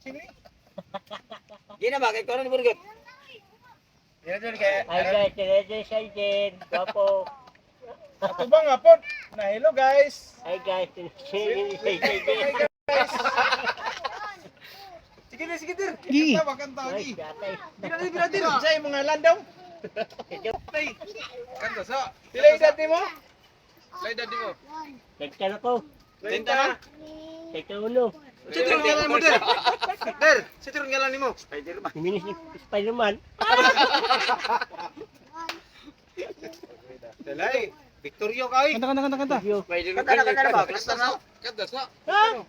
Gina ba kay kono ni Burgot? Yan dyan kaya. Hi guys, ready siya din. Gwapo. Ako ba nga po? Na hello guys. Hi guys, Sige dir, sige dir. Gi. Kanta, kanta lagi. Gatay. Bila dir. Say mga landong. Kanta sa. Pila edad nimo? Pila edad nimo? Nagkano ko. Tinta na. Nagkauno. Siturun ngalan mo dir. Der, siturun ngalan nimo. Minis ni Spider-Man. Dalay. Victorio kay. Kanta. Yo. Kanta ba? Kanta na. Kanta sa.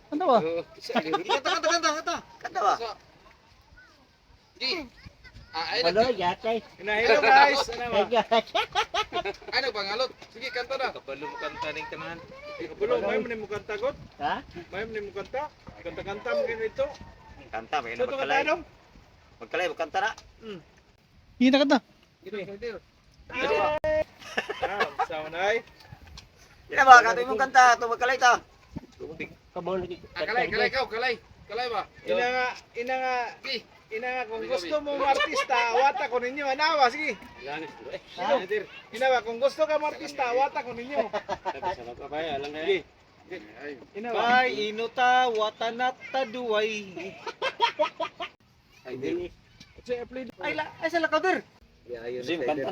Kanta ba? Kanta. Kanta ba? Di. Ano, gatay. Na hello guys. Ano Hi ba? guys. Ano bangalot? Sige kanta na. Kabalo mo kanta ning tanan. Kabalo may mo kanta god. Ha? May mo kanta. Kanta-kanta mo ganito. Kanta ba? Ito kanta dong. Magkalay kanta na. Gi na kanta. Gito. Saunay. Gina ba katoy mong kanta to magkalay ta. Kabon. Kalay ba? Ina nga kung gusto mo artista, awata ko ninyo. Anawa, sige. Ina ba kung gusto ka artista, awata ko ninyo. Sige. Ina ba? Bay inuta watanata duway. Ay, sa lakader. Sim kanta.